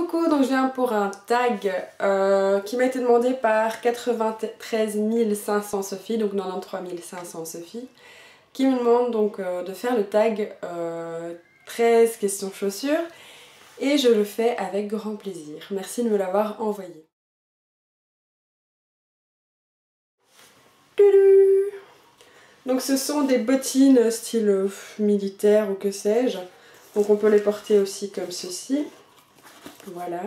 coucou, donc je viens pour un tag qui m'a été demandé par 93 500 Sophie, donc 93 500 Sophie, qui me demande donc de faire le tag 13 questions chaussures et je le fais avec grand plaisir. Merci de me l'avoir envoyé. Donc ce sont des bottines style militaire ou que sais-je, donc on peut les porter aussi comme ceci. Voilà,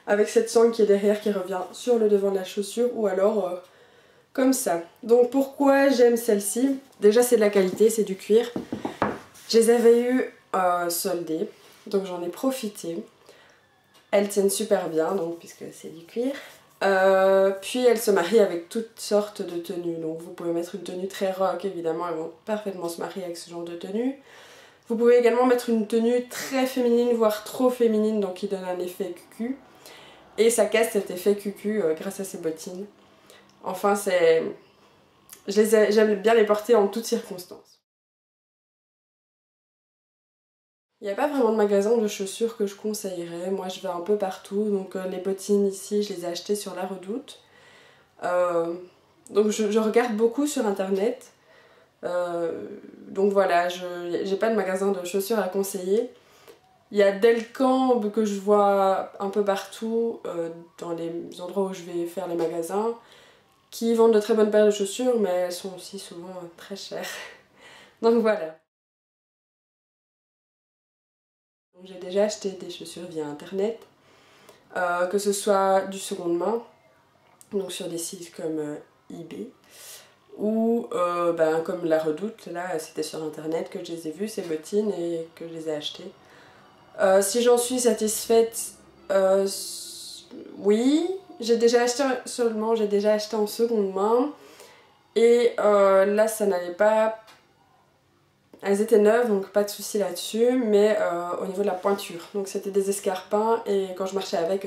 avec cette sangle qui est derrière qui revient sur le devant de la chaussure ou alors comme ça. Donc pourquoi j'aime celle-ci? Déjà c'est de la qualité, c'est du cuir. Je les avais eu soldées, donc j'en ai profité. Elles tiennent super bien donc puisque c'est du cuir. Puis elles se marient avec toutes sortes de tenues. Donc vous pouvez mettre une tenue très rock, évidemment elles vont parfaitement se marier avec ce genre de tenue. Vous pouvez également mettre une tenue très féminine, voire trop féminine, donc qui donne un effet cucu. Et ça casse cet effet cucu grâce à ces bottines. Enfin, j'aime bien les porter en toutes circonstances. Il n'y a pas vraiment de magasin de chaussures que je conseillerais. Moi, je vais un peu partout. Donc les bottines ici, je les ai achetées sur La Redoute. Donc je regarde beaucoup sur internet. Donc voilà, j'ai pas de magasin de chaussures à conseiller. Il y a Delcamp que je vois un peu partout dans les endroits où je vais faire les magasins qui vendent de très bonnes paires de chaussures mais elles sont aussi souvent très chères. Donc voilà. J'ai déjà acheté des chaussures via internet, que ce soit du seconde main, donc sur des sites comme eBay, ou comme La Redoute, là c'était sur internet que je les ai vues ces bottines et que je les ai achetées. Si j'en suis satisfaite, oui, j'ai déjà acheté en seconde main et là ça n'allait pas, elles étaient neuves donc pas de souci là-dessus, mais au niveau de la pointure, donc c'était des escarpins et quand je marchais avec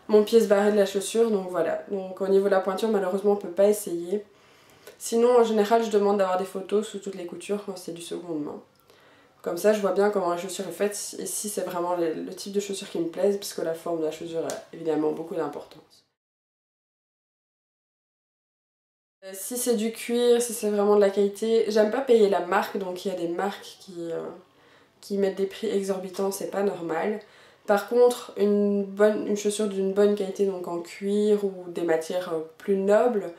mon pied se barrait de la chaussure, donc voilà, donc au niveau de la pointure malheureusement on peut pas essayer. Sinon en général je demande d'avoir des photos sous toutes les coutures quand c'est du seconde main. Comme ça je vois bien comment la chaussure est faite et si c'est vraiment le type de chaussure qui me plaise, puisque la forme de la chaussure a évidemment beaucoup d'importance. Si c'est du cuir, si c'est vraiment de la qualité, j'aime pas payer la marque, donc il y a des marques qui mettent des prix exorbitants, c'est pas normal. Par contre, une chaussure d'une bonne qualité, donc en cuir ou des matières plus nobles,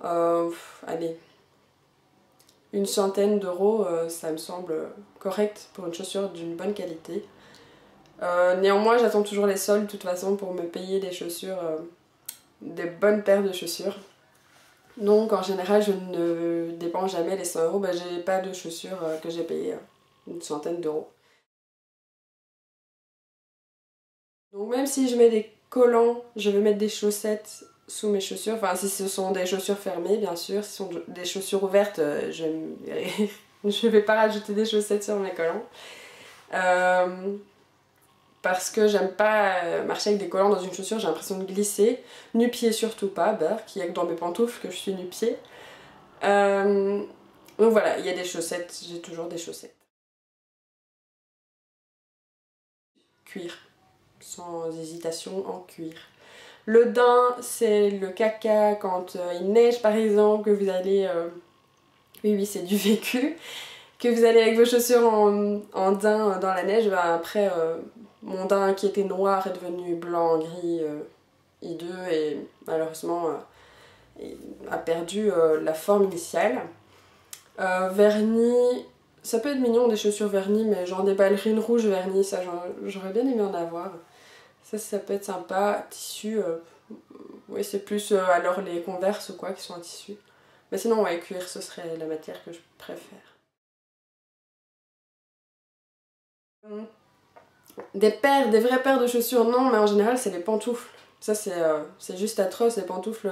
allez, une centaine d'euros, ça me semble correct pour une chaussure d'une bonne qualité. Néanmoins, j'attends toujours les soldes de toute façon pour me payer des chaussures, des bonnes paires de chaussures. Donc en général, je ne dépense jamais les 100 euros, j'ai pas de chaussures que j'ai payé une centaine d'euros. Donc même si je mets des collants, je vais mettre des chaussettes sous mes chaussures. Enfin, si ce sont des chaussures fermées, bien sûr. Si ce sont des chaussures ouvertes, je vais pas rajouter des chaussettes sur mes collants. Parce que j'aime pas marcher avec des collants dans une chaussure, j'ai l'impression de glisser. Nu-pied surtout pas, qu'il y a que dans mes pantoufles que je suis nu-pied. Donc voilà, il y a des chaussettes, j'ai toujours des chaussettes. Cuir, sans hésitation, en cuir. Le daim, c'est le caca quand il neige par exemple, que vous allez... Oui, c'est du vécu. Que vous allez avec vos chaussures en daim dans la neige, après mon daim qui était noir est devenu blanc, gris, hideux et malheureusement a perdu la forme initiale. Vernis, ça peut être mignon des chaussures vernis, mais genre des ballerines rouges vernis, ça j'aurais bien aimé en avoir. Ça peut être sympa. Tissu, oui c'est plus alors les Converse ou quoi qui sont en tissu. Mais sinon ouais, cuir ce serait la matière que je préfère. Des vraies paires de chaussures non, mais en général c'est les pantoufles. Ça c'est juste atroce, les pantoufles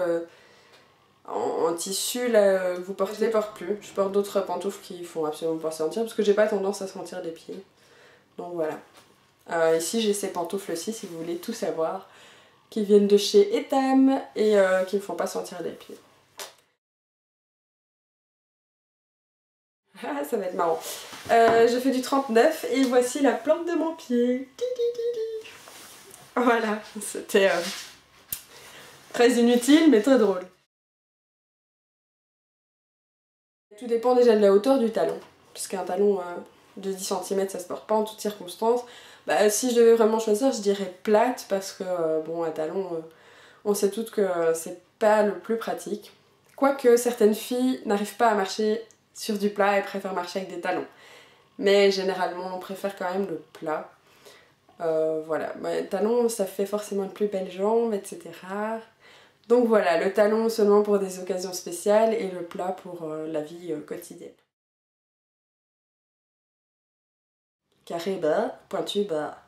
en tissu là, vous portez, je les porte plus. Je porte d'autres pantoufles qui font absolument pas sentir parce que j'ai pas tendance à sentir des pieds. Donc voilà. Ici j'ai ces pantoufles-ci si vous voulez tout savoir, qui viennent de chez Etam et qui ne font pas sentir des pieds. Ah, ça va être marrant. Je fais du 39 et voici la plante de mon pied. Voilà, c'était très inutile mais très drôle. Tout dépend déjà de la hauteur du talon, puisqu'un talon de 10 cm ça se porte pas en toutes circonstances. Bah, si je devais vraiment choisir, je dirais plate parce que bon, un talon, on sait toutes que c'est pas le plus pratique. Quoique certaines filles n'arrivent pas à marcher sur du plat et préfèrent marcher avec des talons. Mais généralement on préfère quand même le plat. Voilà, le talon ça fait forcément une plus belle jambe, etc. Donc voilà, le talon seulement pour des occasions spéciales et le plat pour la vie quotidienne. Carré bas, pointu bas.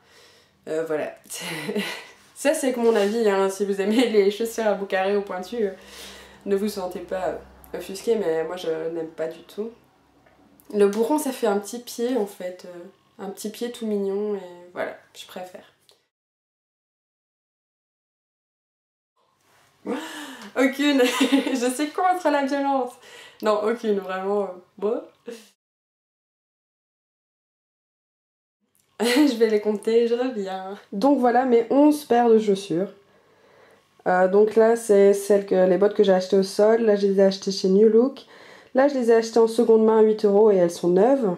Voilà. Ça c'est que mon avis, hein. Si vous aimez les chaussures à bout carré ou pointu, ne vous sentez pas offusqué, mais moi je n'aime pas du tout. Le bourron ça fait un petit pied en fait, un petit pied tout mignon et voilà, je préfère. Aucune, je suis contre la violence. Non, aucune, vraiment, bon. Je vais les compter, je reviens. Donc voilà mes 11 paires de chaussures. Donc là, c'est les bottes que j'ai achetées au sol. Là, je les ai achetées chez New Look. Là, je les ai achetées en seconde main à 8 € et elles sont neuves.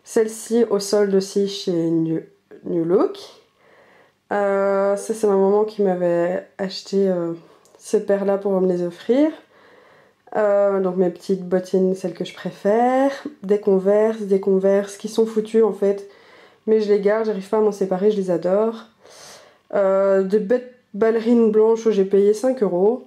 Celle-ci au solde aussi chez New Look. Ça, c'est ma maman qui m'avait acheté ces paires-là pour me les offrir. Donc mes petites bottines, celles que je préfère. Des Converse qui sont foutues en fait. Mais je les garde, j'arrive pas à m'en séparer, je les adore. Des bêtes ballerines blanches où j'ai payé 5 €.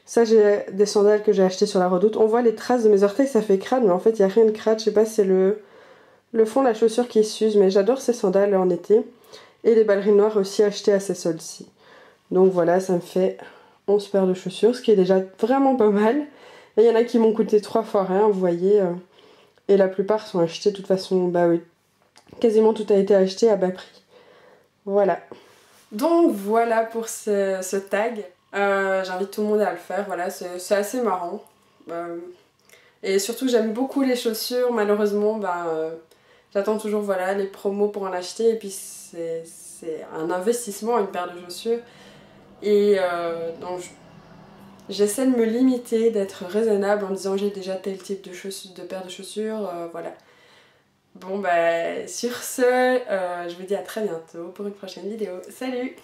Ça, j'ai des sandales que j'ai achetées sur la Redoute. On voit les traces de mes orteils, ça fait crade, mais en fait, il n'y a rien de crade. Je sais pas si c'est le fond de la chaussure qui s'use, mais j'adore ces sandales en été. Et les ballerines noires aussi achetées à ces soldes-ci. Donc voilà, ça me fait 11 paires de chaussures, ce qui est déjà vraiment pas mal. Et il y en a qui m'ont coûté 3 fois rien, vous voyez. Et la plupart sont achetées de toute façon, bah oui. Quasiment tout a été acheté à bas prix. Voilà. Donc voilà pour ce tag. J'invite tout le monde à le faire, voilà, c'est assez marrant. Et surtout j'aime beaucoup les chaussures, malheureusement j'attends toujours voilà, les promos pour en acheter et puis c'est un investissement une paire de chaussures. Et donc j'essaie de me limiter, d'être raisonnable en disant j'ai déjà tel type de paire de chaussures, voilà. Bon bah sur ce, je vous dis à très bientôt pour une prochaine vidéo. Salut!